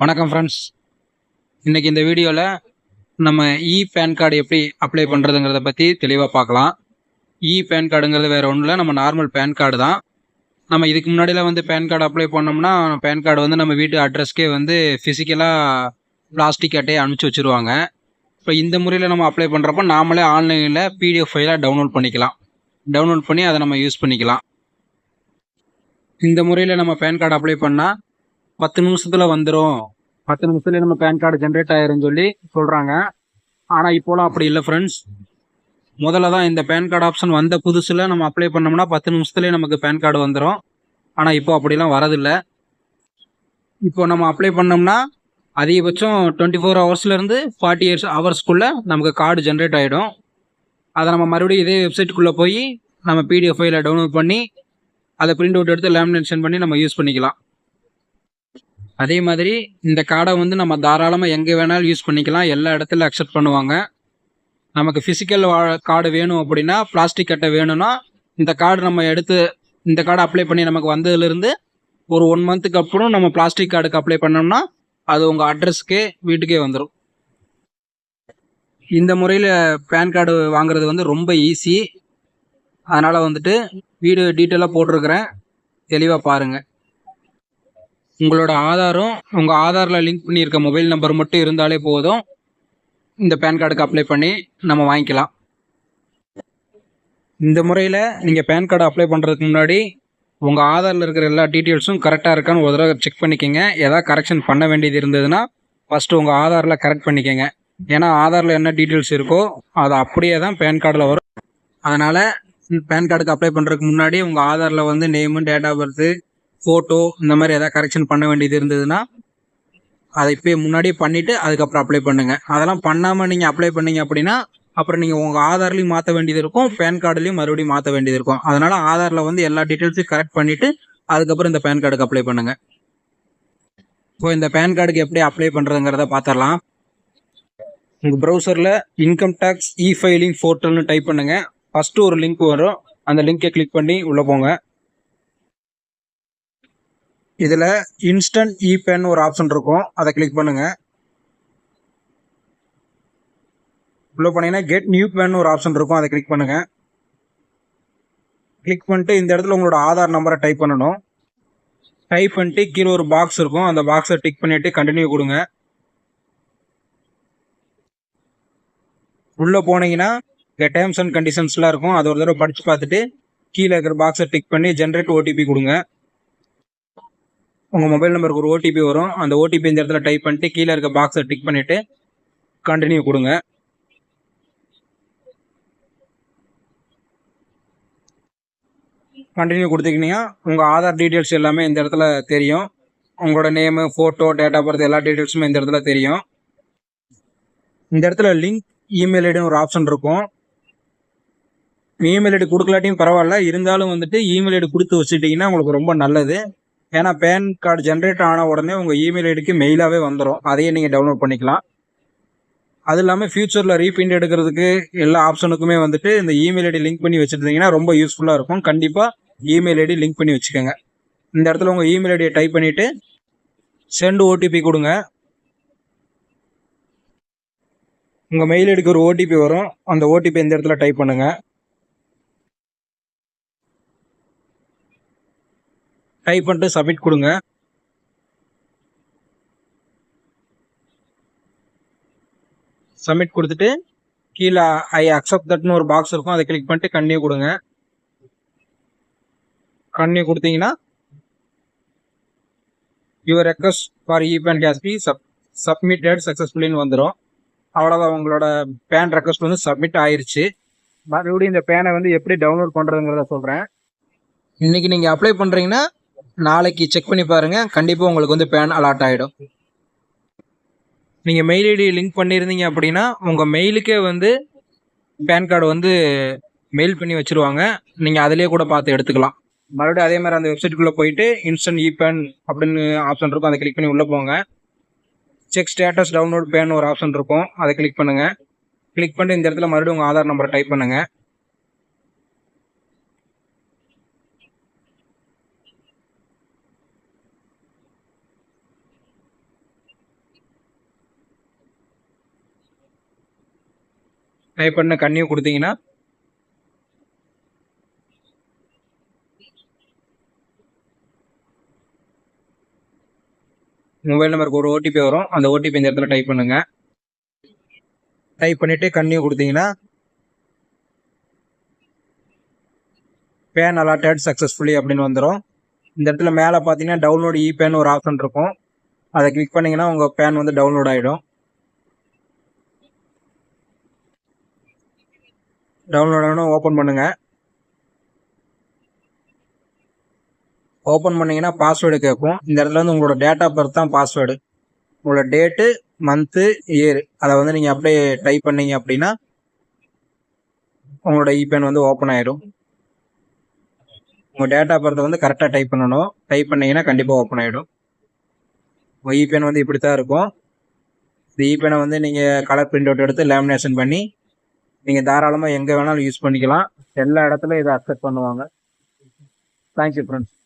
வணக்கம் ஃப்ரெண்ட்ஸ். இன்றைக்கி இந்த வீடியோவில் நம்ம பேன் கார்டு எப்படி அப்ளை பண்ணுறதுங்கிறத பற்றி தெளிவாக பார்க்கலாம். பேன் கார்டுங்கிறது வேறு ஒன்றும் இல்லை, நம்ம நார்மல் பேன் கார்டு தான். நம்ம இதுக்கு முன்னாடிலாம் பேன் கார்டு அப்ளை பண்ணோம்னா பேன் கார்டு நம்ம வீட்டு அட்ரஸ்க்கே ஃபிசிக்கலாக பிளாஸ்டிக் அட்டையை அனுப்பிச்சி வச்சுருவாங்க. இப்போ இந்த முறையில் நம்ம அப்ளை பண்ணுறப்ப நாமளே ஆன்லைனில் பிடிஎஃப் ஃபைலாக டவுன்லோட் பண்ணிக்கலாம். டவுன்லோட் பண்ணி அதை நம்ம யூஸ் பண்ணிக்கலாம். இந்த முறையில் நம்ம பேன் கார்டு அப்ளை பண்ணால் 10 நிமிஷத்தில் வந்துடும், 10 நிமிஷத்துலேயே நம்ம பேன் கார்டு ஜென்ரேட் ஆயிருன்னு சொல்லி சொல்கிறாங்க. ஆனால் இப்போலாம் அப்படி இல்லை ஃப்ரெண்ட்ஸ். முதல்ல தான் இந்த பேன் கார்டு ஆப்ஷன் வந்த புதுசில் நம்ம அப்ளை பண்ணோம்னா 10 நிமிஷத்துலேயே நமக்கு பேன் கார்டு வந்துடும். ஆனால் இப்போ அப்படிலாம் வரதில்லை. இப்போ நம்ம அப்ளை பண்ணோம்னா அதிகபட்சம் 24 ஹவர்ஸ்லேருந்து 48 ஹவர்ஸ்க்குள்ளே நமக்கு கார்டு ஜென்ரேட் ஆகிடும். அதை நம்ம மறுபடியும் இதே வெப்சைட்டுக்குள்ளே போய் நம்ம பிடிஎஃப் ஃபைலை டவுன்லோட் பண்ணி அதை பிரிண்ட் அவுட் எடுத்து லேமினேஷன் பண்ணி நம்ம யூஸ் பண்ணிக்கலாம். அதே மாதிரி இந்த கார்டை நம்ம தாராளமாக எங்கே வேணாலும் யூஸ் பண்ணிக்கலாம். எல்லா இடத்துல அக்செப்ட் பண்ணுவாங்க. நமக்கு ஃபிசிக்கல் கார்டு வேணும் அப்படின்னா, பிளாஸ்டிக் அட்டை வேணும்னா இந்த கார்டு நம்ம எடுத்து இந்த கார்டை அப்ளை பண்ணி நமக்கு வந்ததுலேருந்து ஒரு 1 மந்த்துக்கு அப்புறம் நம்ம பிளாஸ்டிக் கார்டுக்கு அப்ளை பண்ணோம்னா அது உங்கள் அட்ரஸ்க்கே வீட்டுக்கே வந்துடும். இந்த முறையில் பேன் கார்டு வாங்குறது ரொம்ப ஈஸி. அதனால் வீடியோ டீட்டெயிலாக போட்டிருக்கிறேன், தெளிவாக பாருங்கள். உங்களோட ஆதாரும் உங்கள் ஆதாரில் லிங்க் பண்ணியிருக்க மொபைல் நம்பர் மட்டும் இருந்தாலே போதும், இந்த பேன் கார்டுக்கு அப்ளை பண்ணி நம்ம வாங்கிக்கலாம். இந்த முறையில் நீங்கள் பேன் கார்டு அப்ளை பண்ணுறதுக்கு முன்னாடி உங்கள் ஆதாரில் இருக்கிற எல்லா டீட்டெயில்ஸும் கரெக்டாக இருக்கான்னு ஒரு தடவை செக் பண்ணிக்கோங்க. எதாவது கரெக்ஷன் பண்ண வேண்டியது இருந்ததுன்னா ஃபஸ்ட்டு உங்கள் ஆதாரில் கரெக்ட் பண்ணிக்கோங்க. ஏன்னா ஆதாரில் என்ன டீட்டெயில்ஸ் இருக்கோ அது அப்படியே தான் பேன் கார்டில் வரும். அதனால் பேன் கார்டுக்கு அப்ளை பண்ணுறதுக்கு முன்னாடி உங்கள் ஆதாரில் name, date of birth, photo இந்த மாதிரி எதாவது கரெக்ஷன் பண்ண வேண்டியது இருந்ததுன்னா அதை இப்போ முன்னாடியே பண்ணிவிட்டு அதுக்கப்புறம் அப்ளை பண்ணுங்கள். அதெல்லாம் பண்ணாமல் நீங்கள் அப்ளை பண்ணீங்க அப்படின்னா அப்புறம் நீங்கள் உங்கள் ஆதார்லேயும் மாற்ற வேண்டியது இருக்கும், பேன் கார்டுலேயும் மறுபடியும் மாற்ற வேண்டியது இருக்கும். அதனால் ஆதாரில் எல்லா டீட்டெயில்ஸையும் கரெக்ட் பண்ணிவிட்டு அதுக்கப்புறம் இந்த பேன் கார்டுக்கு அப்ளை பண்ணுங்கள். இப்போ இந்த பேன் கார்டுக்கு எப்படி அப்ளை பண்ணுறதுங்கிறத பார்த்துடலாம். உங்கள் ப்ரௌசரில் இன்கம் டேக்ஸ் ஃபைலிங் போர்ட்டல்னு டைப் பண்ணுங்கள். ஃபஸ்ட்டு ஒரு லிங்க் வரும், அந்த லிங்கை கிளிக் பண்ணி உள்ளே போங்க. இதில் இன்ஸ்டன்ட் பேன் ஒரு ஆப்ஷன் இருக்கும், அதை கிளிக் பண்ணுங்கள். உள்ளே போனீங்கன்னா கெட் நியூ பேன் ஒரு ஆப்ஷன் இருக்கும், அதை கிளிக் பண்ணுங்கள். கிளிக் பண்ணிட்டு இந்த இடத்துல உங்களோட ஆதார் நம்பரை டைப் பண்ணணும். டைப் பண்ணிட்டு கீழே ஒரு பாக்ஸ் இருக்கும், அந்த பாக்ஸை டிக் பண்ணிவிட்டு கண்டினியூ கொடுங்க. உள்ளே போனீங்கன்னா இங்கே டேர்ம்ஸ் அண்ட் கண்டிஷன்ஸ்லாம் இருக்கும், அதை ஒரு தடவை படித்து பார்த்துட்டு கீழே இருக்கிற பாக்ஸை டிக் பண்ணி ஜென்ரேட் ஓடிபி கொடுங்க. உங்கள் மொபைல் நம்பருக்கு ஒரு ஓடிபி வரும், அந்த ஓடிபி இந்த இடத்துல டைப் பண்ணிட்டு கீழே இருக்க பாக்ஸை டிக் பண்ணிவிட்டு கண்டினியூ கொடுங்க. கண்டினியூ கொடுத்துக்கிட்டீங்கன்னா உங்கள் ஆதார் டீட்டெயில்ஸ் எல்லாமே இந்த இடத்துல தெரியும். உங்களோட name, photo, date of birth எல்லா டீட்டெயில்ஸுமே இந்த இடத்துல தெரியும். இந்த இடத்துல லிங்க் இமெயில் ஐடின்னு ஒரு ஆப்ஷன் இருக்கும். இமெயில் ஐடி கொடுக்கலாட்டியும் பரவாயில்ல, இருந்தாலும் இமெயில் ஐடி கொடுத்து வச்சுட்டிங்கன்னா உங்களுக்கு ரொம்ப நல்லது. ஏன்னா பேன் கார்டு ஜென்ரேட் ஆன உடனே உங்கள் இமெயில் ஐடிக்கு மெயிலாகவே வந்துடும், அதையே நீங்கள் டவுன்லோட் பண்ணிக்கலாம். அது இல்லாமல் ஃபியூச்சரில் ரீபிரிண்ட் எடுக்கிறதுக்கு எல்லா ஆப்ஷனுக்குமே இந்த இமெயில் ஐடி லிங்க் பண்ணி வச்சுருந்தீங்கன்னா ரொம்ப யூஸ்ஃபுல்லாக இருக்கும். கண்டிப்பாக இமெயில் ஐடி லிங்க் பண்ணி வச்சுக்கோங்க. இந்த இடத்துல உங்கள் இமெயில் ஐடியை டைப் பண்ணிவிட்டு சென்ட் ஓடிபி கொடுங்க. உங்கள் மெயில் ஐடிக்கு ஒரு ஓடிபி வரும், அந்த ஓடிபி இந்த இடத்துல டைப் பண்ணுங்கள். டைப் பண்ணிட்டு சப்மிட் கொடுங்க. சப்மிட் கொடுத்துட்டு கீழே ஐ அக்செப்ட் தட்னு ஒரு பாக்ஸ் இருக்கும், அதை கிளிக் பண்ணிட்டு கண்டினியூ கொடுங்க. கண்டினியூ கொடுத்தீங்கன்னா your request for PAN has been submitted சக்ஸஸ்ஃபுல்லின்னு வந்துடும். அவ்வளோதான், உங்களோட பேன் ரெக்வஸ்ட் சப்மிட் ஆயிடுச்சு. மறுபடியும் இந்த பேனை எப்படி டவுன்லோட் பண்ணுறதுங்கிறத சொல்கிறேன். இன்றைக்கி நீங்கள் அப்ளை பண்ணுறீங்கன்னா நாளைக்கு செக் பண்ணி பாருங்கள், கண்டிப்பாக உங்களுக்கு பேன் அலாட் ஆகிடும். நீங்கள் மெயில் ஐடி லிங்க் பண்ணியிருந்தீங்க அப்படின்னா உங்கள் மெயிலுக்கே பேன் கார்டு மெயில் பண்ணி வச்சுருவாங்க, நீங்கள் அதிலே கூட பார்த்து எடுத்துக்கலாம். மறுபடியும் அதே மாதிரி அந்த வெப்சைட்டுக்குள்ளே போயிட்டு இன்ஸ்டன்ட் பேன் அப்படின்னு ஆப்ஷன் இருக்கும், அதை கிளிக் பண்ணி உள்ளே போங்க. செக் ஸ்டேட்டஸ் டவுன்லோட் பேன் ஒரு ஆப்ஷன் இருக்கும், அதை கிளிக் பண்ணுங்கள். கிளிக் பண்ணிட்டு இந்த இடத்துல மறுபடியும் உங்கள் ஆதார் நம்பரை டைப் பண்ணுங்கள். டைப் பண்ண கன்னியூ கொடுத்தீங்கன்னா மொபைல் நம்பருக்கு ஒரு ஓடிபி வரும். அந்த ஓடிபி இந்த இடத்துல டைப் பண்ணுங்க. டைப் பண்ணிட்டு கன்னியூ கொடுத்தீங்கன்னா பேன் அலாட்டட் சக்ஸஸ்ஃபுல்லி அப்படின்னு வந்துடும். இந்த இடத்துல மேலே பார்த்தீங்கன்னா டவுன்லோட் இ பேன் ஒரு ஆப்ஷன் இருக்கும். அதை கிளிக் பண்ணிங்கன்னா உங்கள் பேன் வந்து டவுன்லோட் ஆகிடும். டவுன்லோட் ஆகணும். ஓப்பன் பண்ணுங்கள். ஓப்பன் பண்ணிங்கன்னா பாஸ்வேர்டு கேட்கும். இந்த இடத்துல வந்து உங்களோட டேட் ஆஃப் பர்த் தான் பாஸ்வேர்டு. உங்களோட டேட்டு, மந்த்து, இயர் அதை வந்து நீங்கள் அப்படியே டைப் பண்ணீங்க அப்படின்னா உங்களோட இபேன் வந்து ஓப்பன் ஆயிடும். உங்கள் டேட் ஆஃப் பர்த்தை வந்து கரெக்டாக டைப் பண்ணணும். டைப் பண்ணிங்கன்னா கண்டிப்பாக ஓப்பன் ஆகிடும். உங்கள் இபேன் வந்து இப்படி தான் இருக்கும். இந்த இபேனை வந்து நீங்கள் கலர் பிரிண்ட் அவுட் எடுத்து லேமினேஷன் பண்ணி நீங்கள் தாராளமாக எங்கே வேணாலும் யூஸ் பண்ணிக்கலாம். எல்லா இடத்துலையும் இதை அக்செப்ட் பண்ணுவாங்க. Thank you friends.